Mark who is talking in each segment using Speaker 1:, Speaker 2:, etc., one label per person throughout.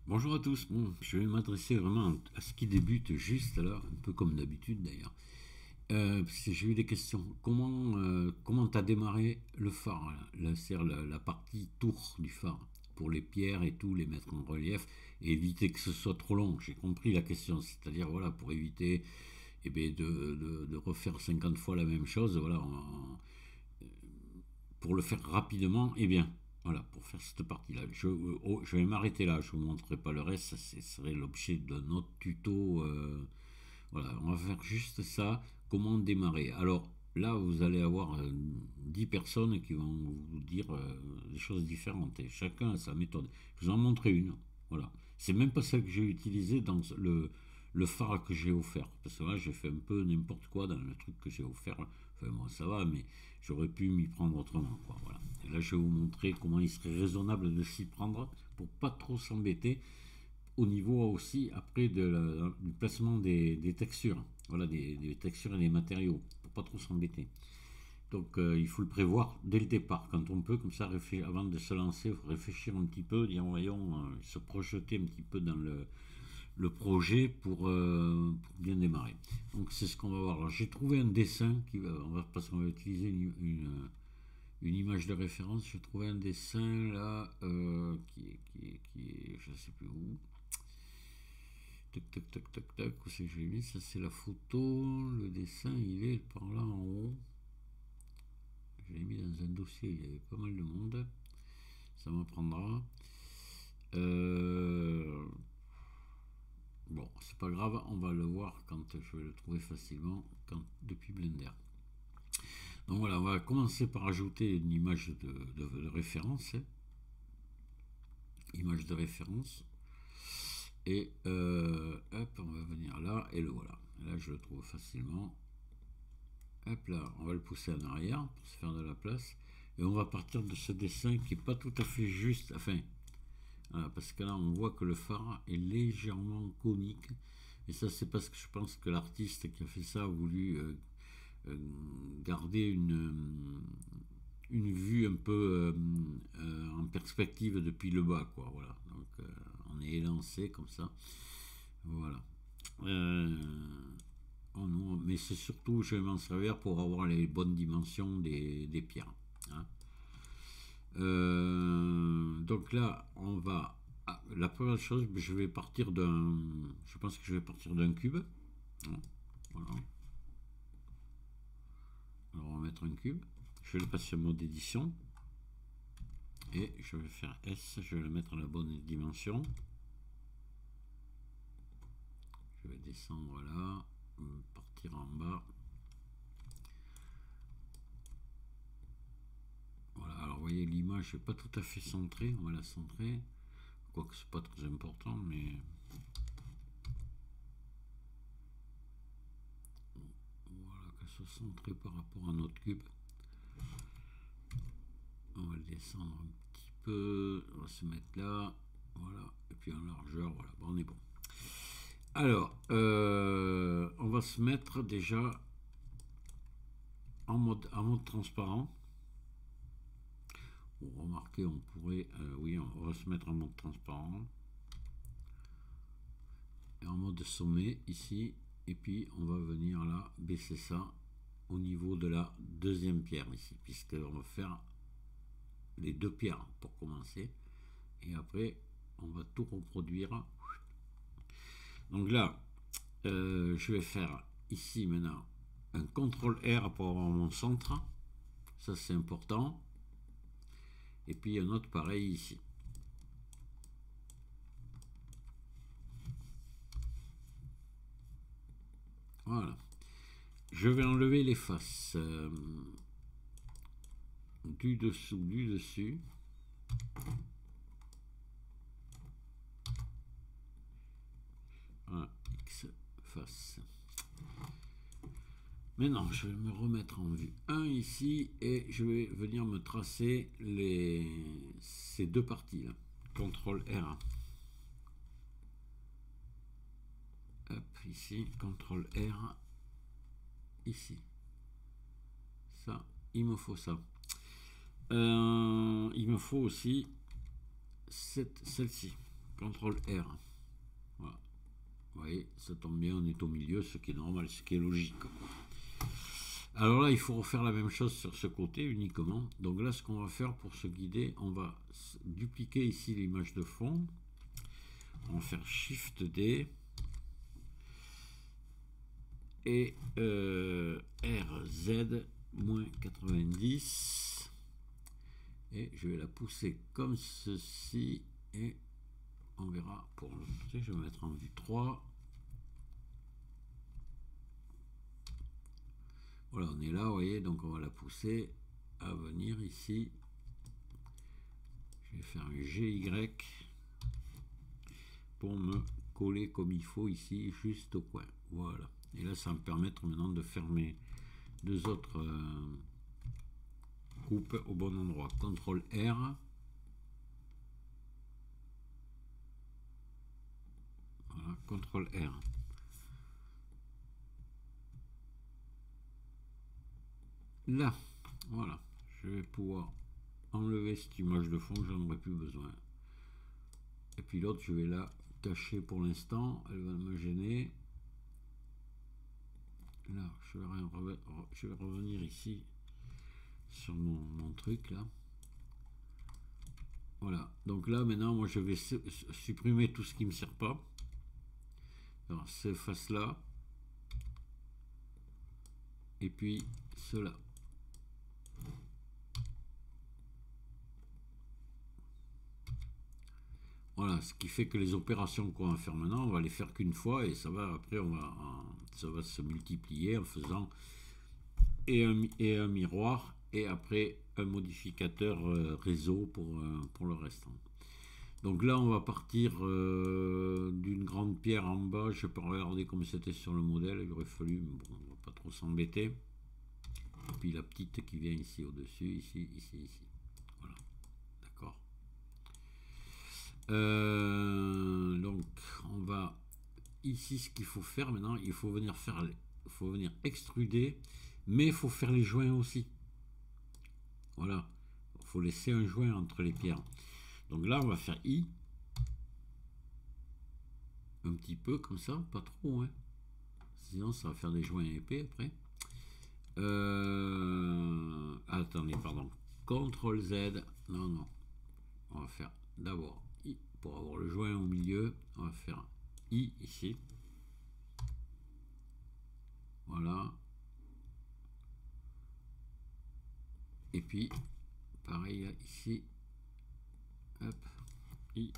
Speaker 1: Bonjour à tous. Bon, je vais m'adresser vraiment à ce qui débute juste là, un peu comme d'habitude d'ailleurs. Parce que j'ai eu des questions. Comment t'as démarré le phare là, c'est-à-dire la partie tour du phare pour les pierres et tout, les mettre en relief et éviter que ce soit trop long. J'ai compris la question, c'est-à-dire voilà pour éviter de refaire 50 fois la même chose. Voilà, pour le faire rapidement et bien. Voilà, pour faire cette partie-là. Je vais m'arrêter là, je ne vous montrerai pas le reste, ça serait l'objet d'un autre tuto. Voilà, on va faire juste ça, comment démarrer. Alors là, vous allez avoir 10 personnes qui vont vous dire des choses différentes, et chacun a sa méthode. Je vous en montrer une, voilà. C'est même pas celle que j'ai utilisée dans le phare que j'ai offert. Parce que là, j'ai fait un peu n'importe quoi dans le truc que j'ai offert. Enfin, moi, ça va, mais j'aurais pu m'y prendre autrement, quoi. Voilà. Et là, je vais vous montrer comment il serait raisonnable de s'y prendre pour pas trop s'embêter au niveau aussi après du placement des textures. Voilà, des textures et des matériaux pour pas trop s'embêter. Donc il faut le prévoir dès le départ, quand on peut, comme ça, avant de se lancer, réfléchir un petit peu, dire voyons, se projeter un petit peu dans le projet pour bien démarrer. Donc c'est ce qu'on va voir. Alors j'ai trouvé un dessin parce qu'on va utiliser une image de référence. J'ai trouvé un dessin là qui est, je ne sais plus où. Tac, tac, tac, tac, tac, où c'est que j'ai mis? Ça c'est la photo. Le dessin il est par là en haut. Je l'ai mis dans un dossier, il y avait pas mal de monde. Ça m'apprendra. Euh, Bon, c'est pas grave, on va le voir quand je vais le trouver facilement depuis Blender. Donc voilà, on va commencer par ajouter une image de référence. Image de référence. Et hop, on va venir là et le voilà. Là, je le trouve facilement. Hop là, on va le pousser en arrière pour se faire de la place. Et on va partir de ce dessin qui n'est pas tout à fait juste. Enfin, voilà, parce que là, on voit que le phare est légèrement conique. Et ça, c'est parce que je pense que l'artiste qui a fait ça a voulu euh, garder une vue un peu en perspective depuis le bas, quoi. Voilà. Donc, on est élancé comme ça. Voilà. Euh, oh non, mais c'est surtout, je vais m'en servir pour avoir les bonnes dimensions des pierres, hein. Donc là, on va. La première chose, je vais partir d'un. Je pense que je vais partir d'un cube, hein. Voilà. Alors on va mettre un cube. Je vais le passer en mode édition. Et je vais faire S. Je vais le mettre à la bonne dimension. Je vais descendre là. Partir en bas. Voilà, alors vous voyez l'image n'est pas tout à fait centrée, on va la centrer, quoique c'est pas très important, mais voilà, qu'elle soit centrée par rapport à notre cube. On va le descendre un petit peu, on va se mettre là, voilà, et puis en largeur, voilà, bon, on est bon. Alors, on va se mettre déjà en mode transparent. Bon, remarquez, on pourrait, oui, on va se mettre en mode transparent. Et en mode sommet ici, et puis on va venir là baisser ça au niveau de la deuxième pierre ici, puisqu'on va faire les deux pierres pour commencer, et après on va tout reproduire. Donc là, je vais faire ici maintenant un CTRL R pour avoir mon centre, ça c'est important, et puis un autre pareil ici. Voilà. Je vais enlever les faces du dessous, du dessus. Voilà, X face. Maintenant, je vais me remettre en vue 1 ici et je vais venir me tracer ces deux parties là. CTRL R. Hop, ici, CTRL R. Ici. Ça, il me faut ça. Il me faut aussi celle-ci. CTRL R. Voilà. Vous voyez, ça tombe bien, on est au milieu, ce qui est normal, ce qui est logique. Alors là, il faut refaire la même chose sur ce côté uniquement. Donc là, ce qu'on va faire pour se guider, on va dupliquer ici l'image de fond. On va faire Shift D et RZ-90 et je vais la pousser comme ceci et on verra pour le côté. Je vais mettre en vue 3. Voilà, on est là, vous voyez, donc on va la pousser à venir ici. Je vais faire un GY pour me coller comme il faut ici, juste au coin. Voilà. Et là, ça va me permettre maintenant de faire mes deux autres coupes au bon endroit. CTRL R. Voilà, CTRL R. Là, voilà. Je vais pouvoir enlever cette image de fond, j'en aurai plus besoin. Et puis l'autre, je vais la cacher pour l'instant. Elle va me gêner. Là, je vais revenir ici sur mon truc là. Voilà. Donc là, maintenant, moi, je vais supprimer tout ce qui ne me sert pas. Alors, ces faces-là. Et puis, cela. Voilà, ce qui fait que les opérations qu'on va faire maintenant, on va les faire qu'une fois et ça va, après, ça va se multiplier en faisant et un miroir et après un modificateur réseau pour le reste. Donc là, on va partir d'une grande pierre en bas. Je peux regarder comme c'était sur le modèle. Il aurait fallu, mais bon, on va pas trop s'embêter. Et puis la petite qui vient ici au-dessus, ici. Voilà, d'accord. Donc, on va ici, ce qu'il faut faire maintenant, il faut venir extruder, mais il faut faire les joints aussi. Voilà, il faut laisser un joint entre les pierres. Donc là, on va faire I. Un petit peu comme ça, pas trop, hein. Sinon, ça va faire des joints épais après. Attendez, pardon. CTRL Z. Non. On va faire d'abord I pour avoir le joint au milieu. On va faire I ici. Voilà. Et puis, pareil ici. Hop. I.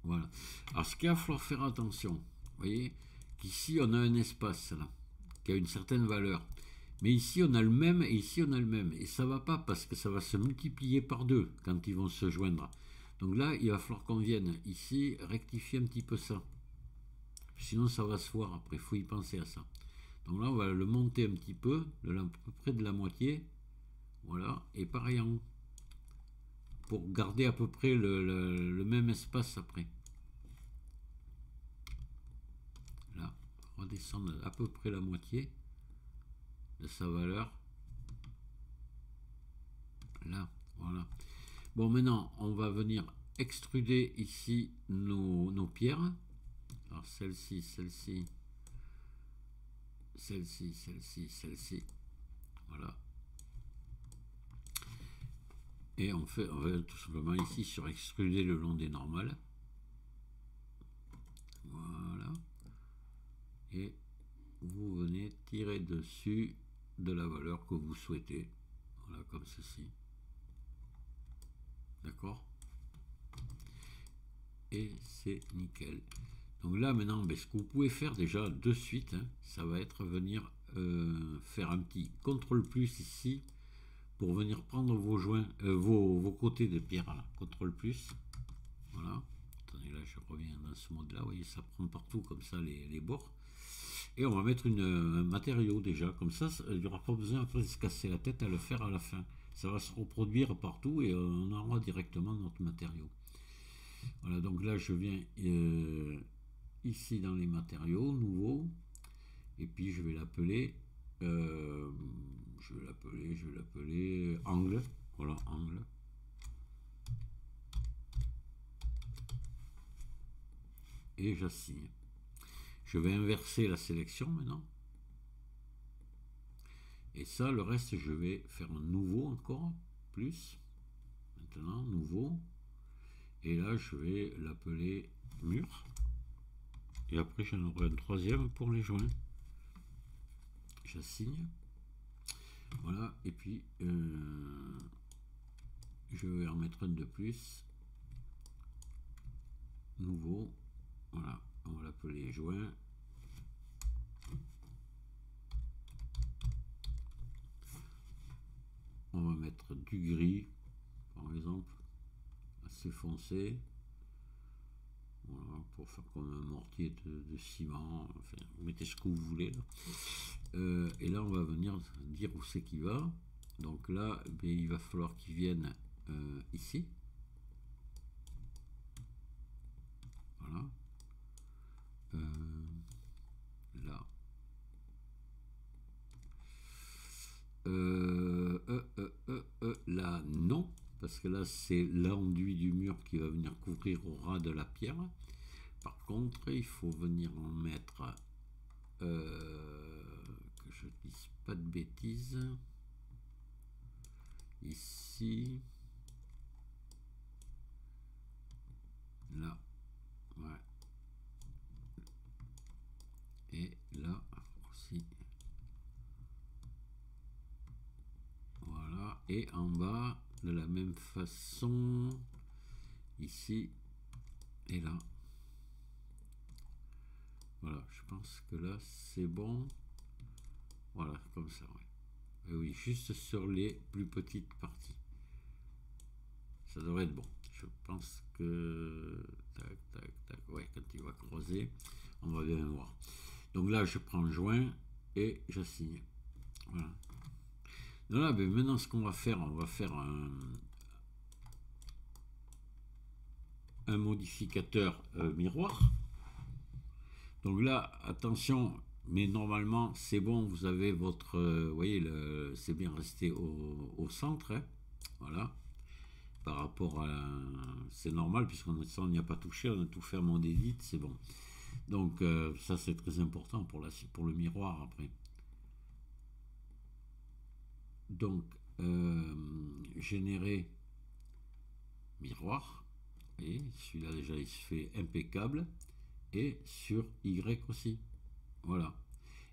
Speaker 1: Voilà. Alors, ce qu'il va falloir faire attention, vous voyez, qu'ici, on a un espace, là, qui a une certaine valeur. Mais ici, on a le même, et ici, on a le même. Et ça ne va pas, parce que ça va se multiplier par deux quand ils vont se joindre. Donc là, il va falloir qu'on vienne ici rectifier un petit peu ça. Sinon, ça va se voir après. Il faut y penser à ça. Donc là, on va le monter un petit peu, à peu près de la moitié. Voilà. Et pareil en haut. Pour garder à peu près le même espace après. Là, redescendre à peu près la moitié de sa valeur. Là, voilà. Bon, maintenant, on va venir extruder ici nos pierres. Alors, celle-ci. Voilà. Et on va tout simplement ici sur extruder le long des normales. Voilà. Et vous venez tirer dessus de la valeur que vous souhaitez. Voilà, comme ceci. D'accord? Et c'est nickel. Donc là, maintenant, ce que vous pouvez faire déjà de suite, hein, ça va être venir faire un petit CTRL plus ici pour venir prendre vos joints, vos côtés de pierre, là. CTRL plus. Voilà. Attendez, là, je reviens dans ce mode-là. Vous voyez, ça prend partout comme ça les bords. Et on va mettre un matériau déjà. Comme ça, il n'y aura pas besoin après de se casser la tête à le faire à la fin. Ça va se reproduire partout et on aura directement notre matériau. Voilà, donc là, je viens ici dans les matériaux nouveaux. Et puis, je vais l'appeler angle. Voilà, angle. et j'assigne. Je vais inverser la sélection maintenant. Et ça, le reste, je vais faire un nouveau encore, plus. Maintenant, nouveau. Et là, je vais l'appeler mur. Et après, j'en aurai un troisième pour les joints. J'assigne. Voilà. Et puis, je vais en mettre un de plus. Nouveau. Voilà. On va l'appeler joint. On va mettre du gris, par exemple, assez foncé. Voilà, pour faire comme un mortier de ciment. Enfin, vous mettez ce que vous voulez là. Et là, on va venir dire où c'est qu'il va. Donc là, ben, il va falloir qu'il vienne ici. Voilà. Là. Là, non. Parce que là, c'est l'enduit du mur qui va venir couvrir au ras de la pierre. Par contre, il faut venir en mettre, que je dise pas de bêtises, ici, là, ouais, et là aussi, voilà, et en bas, de la même façon, ici et là. Voilà, je pense que là c'est bon. Voilà, comme ça, ouais. Et oui, juste sur les plus petites parties. Ça devrait être bon. Je pense que... Tac, tac, tac. Ouais, quand il va creuser, on va bien voir. Donc là, je prends joint et j'assigne. Voilà. Donc là, ben maintenant, ce qu'on va faire, on va faire un modificateur miroir. Donc là, attention, mais normalement, c'est bon, vous avez votre... vous voyez, c'est bien resté au centre. Hein, voilà. Par rapport à... C'est normal, puisqu'on n'y a pas touché, on a tout fait à mon edit, c'est bon. Donc ça, c'est très important pour le miroir après. Donc, générer miroir. Et celui-là, déjà, il se fait impeccable. Et sur Y aussi. Voilà.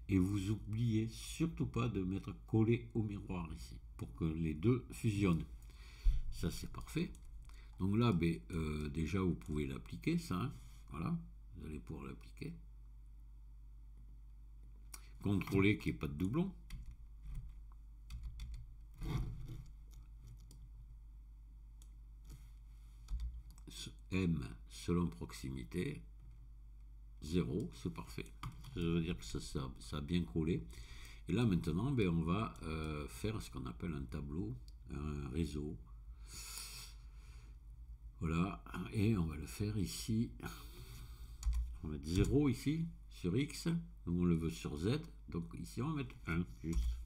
Speaker 1: Et vous oubliez surtout pas de mettre collé au miroir ici pour que les deux fusionnent. Ça c'est parfait. Donc là, ben, déjà vous pouvez l'appliquer, ça. Hein. Voilà, vous allez pouvoir l'appliquer. Contrôler qu'il n'y ait pas de doublon. M selon proximité. 0, c'est parfait. Ça veut dire que ça a bien collé. Et là maintenant, ben, on va faire ce qu'on appelle un tableau, un réseau. Voilà, et on va le faire ici. On va mettre 0 ici, sur X. Donc on le veut sur Z. Donc ici, on va mettre 1, juste.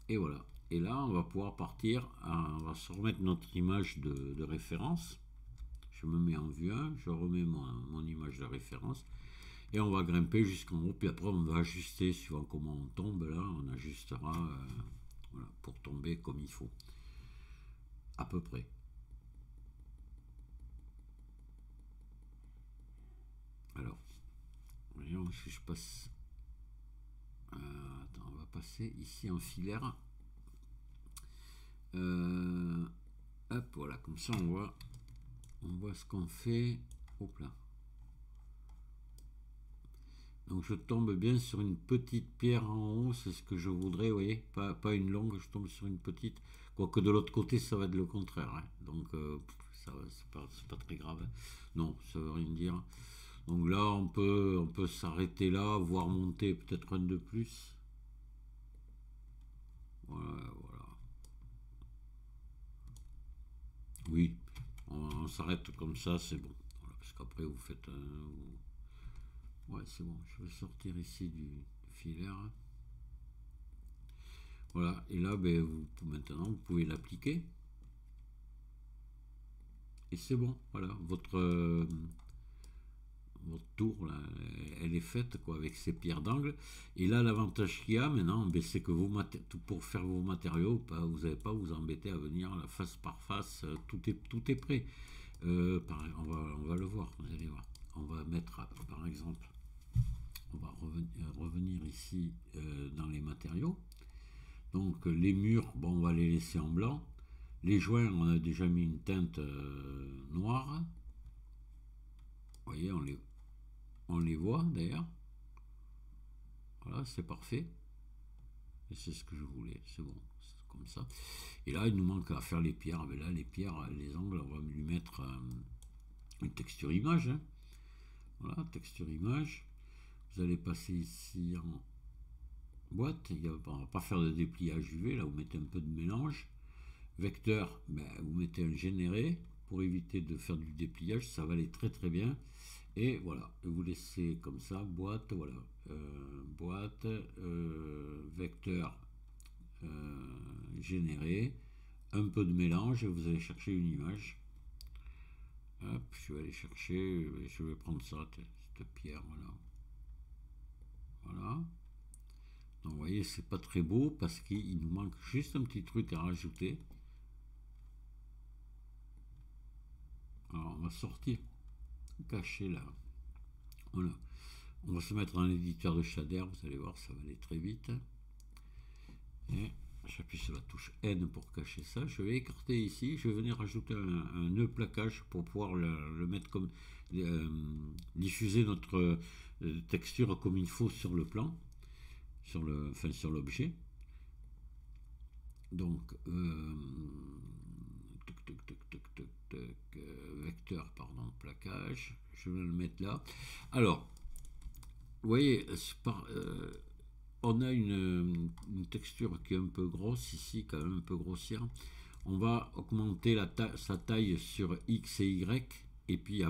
Speaker 1: Et voilà. Et là, on va pouvoir partir, on va se remettre notre image de référence. Je me mets en vue 1, je remets mon image de référence. Et on va grimper jusqu'en haut, puis après on va ajuster suivant comment on tombe. Là, on ajustera voilà, pour tomber comme il faut. À peu près. Alors, voyons si je passe. Attends, on va passer ici en filaire. Hop, voilà, comme ça on voit ce qu'on fait. Hop là. Donc je tombe bien sur une petite pierre en haut, c'est ce que je voudrais, vous voyez, pas une longue, je tombe sur une petite. Quoique de l'autre côté, ça va être le contraire. Hein. Donc ça c'est pas très grave. Hein. Non, ça veut rien dire. Donc là, on peut s'arrêter là, voire monter peut-être un de plus. Voilà. Oui, on s'arrête comme ça, c'est bon. Voilà, parce qu'après, vous faites un... Ouais, c'est bon. Je vais sortir ici du filaire. Voilà, et là, ben, maintenant, vous pouvez l'appliquer. Et c'est bon, voilà, votre votre tour, là, elle est faite quoi, avec ses pierres d'angle. Et là, l'avantage qu'il y a maintenant, ben, c'est que pour faire vos matériaux, vous n'avez pas à vous embêter à venir la face par face, tout est prêt. On va le voir, vous allez voir. On va mettre, par exemple, on va revenir ici dans les matériaux. Donc les murs, bon, on va les laisser en blanc. Les joints, on a déjà mis une teinte noire. Vous voyez, on les voit d'ailleurs. Voilà, c'est parfait. Et c'est ce que je voulais, c'est bon, c'est comme ça. Et là, il nous manque à faire les pierres. Mais là, les pierres, les angles, on va lui mettre une texture image. Hein. Voilà, texture image. Vous allez passer ici en boîte. On ne va pas faire de dépliage UV. Là, vous mettez un peu de mélange. Vecteur, ben, vous mettez un généré pour éviter de faire du dépliage. Ça va aller très très bien. Et voilà, vous laissez comme ça, boîte, voilà, boîte, vecteur généré, un peu de mélange et vous allez chercher une image. Hop, je vais aller chercher, je vais prendre ça, cette pierre, voilà. Voilà. Donc vous voyez, c'est pas très beau parce qu'il nous manque juste un petit truc à rajouter. Alors on va sortir, cacher là. Voilà. On va se mettre dans l'éditeur de shader, vous allez voir, ça va aller très vite. Et j'appuie sur la touche N pour cacher ça. Je vais écarter ici. Je vais venir rajouter un nœud plaquage pour pouvoir le mettre comme diffuser notre texture comme il faut sur le plan, sur l'objet. Donc vecteur, pardon, plaquage. Je vais le mettre là. Alors, vous voyez, on a une texture qui est un peu grosse ici, quand même un peu grossière. On va augmenter sa taille sur X et Y, et puis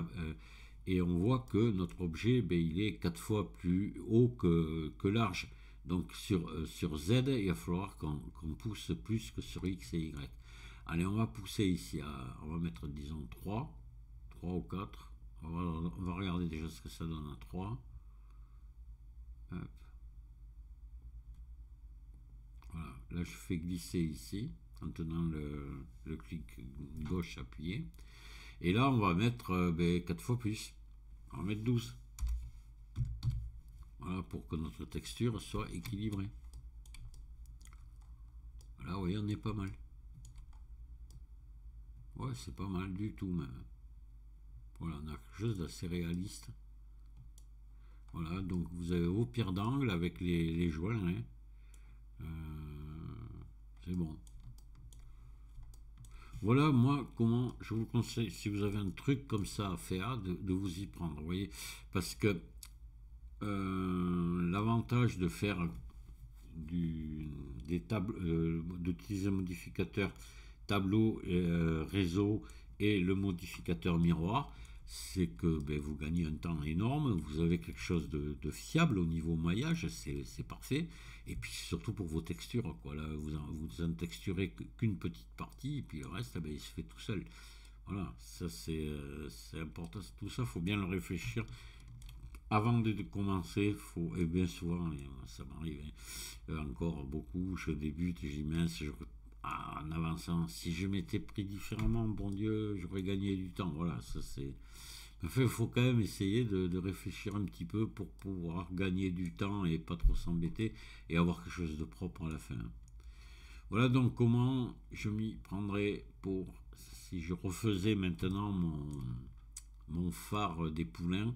Speaker 1: et on voit que notre objet, ben, il est 4 fois plus haut que large. Donc sur Z, il va falloir qu'on pousse plus que sur X et Y. Allez, on va pousser ici, on va mettre disons 3 ou 4. On va regarder déjà ce que ça donne à 3. Hop. Voilà, là je fais glisser ici en tenant le clic gauche appuyé. Et là on va mettre 4 fois plus. On va mettre 12. Voilà, pour que notre texture soit équilibrée. Là, vous voyez, on est pas mal. Ouais, c'est pas mal du tout même. Voilà, on a quelque chose d'assez réaliste. Voilà, donc vous avez vos pierres d'angle avec les joints. Hein. C'est bon. Voilà, moi, comment je vous conseille, si vous avez un truc comme ça à faire, de vous y prendre. Vous voyez, parce que l'avantage de faire des tableaux, d'utiliser un modificateur tableau, réseau et le modificateur miroir, c'est que ben, vous gagnez un temps énorme, vous avez quelque chose de fiable au niveau maillage, c'est parfait. Et puis surtout pour vos textures, quoi. Là, vous en texturez qu'une petite partie, et puis le reste, ben, il se fait tout seul. Voilà, ça c'est important. Tout ça, il faut bien le réfléchir. Avant de commencer, et bien souvent, ça m'arrive encore beaucoup, je débute, j'y mince, en avançant, si je m'étais pris différemment, bon Dieu, j'aurais gagné du temps. Voilà, ça c'est. Enfin, il faut quand même essayer de réfléchir un petit peu pour pouvoir gagner du temps et pas trop s'embêter et avoir quelque chose de propre à la fin. Voilà donc comment je m'y prendrais pour, si je refaisais maintenant mon phare des poulains,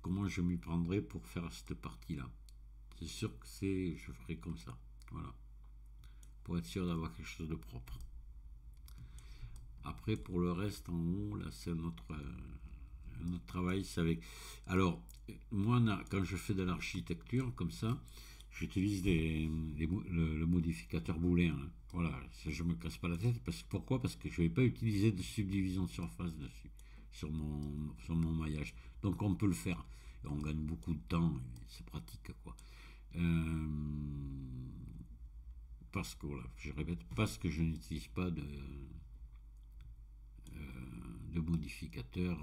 Speaker 1: comment je m'y prendrais pour faire cette partie-là. C'est sûr que je ferai comme ça. Voilà. Pour être sûr d'avoir quelque chose de propre. Après, pour le reste en haut, là, c'est notre travail. C'est avec. Alors, moi, quand je fais de l'architecture comme ça, j'utilise le modificateur booléen. Hein. Voilà, ça, je me casse pas la tête. Pourquoi? Parce que je ne vais pas utiliser de subdivision de surface dessus, sur mon maillage. Donc, on peut le faire. Et on gagne beaucoup de temps. C'est pratique, quoi. Parce que, voilà, je répète, parce que je n'utilise pas de de modificateur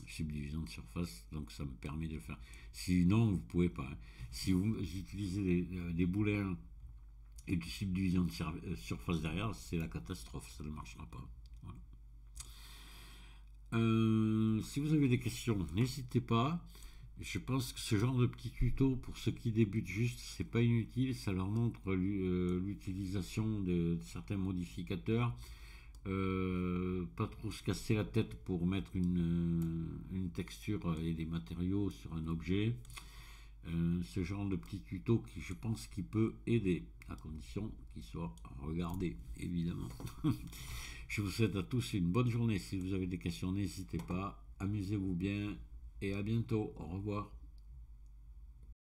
Speaker 1: subdivision de surface, donc ça me permet de le faire. Sinon, vous pouvez pas, hein. Si vous utilisez des boulins et du subdivision de surface derrière, c'est la catastrophe, ça ne marchera pas. Voilà. Si vous avez des questions, n'hésitez pas. Je pense que ce genre de petit tuto, pour ceux qui débutent juste, c'est pas inutile. Ça leur montre l'utilisation de certains modificateurs. Pas trop se casser la tête pour mettre une texture et des matériaux sur un objet. Ce genre de petit tuto qui, je pense, qui peut aider, à condition qu'il soit regardé, évidemment. Je vous souhaite à tous une bonne journée. Si vous avez des questions, n'hésitez pas. Amusez-vous bien et à bientôt. Au revoir.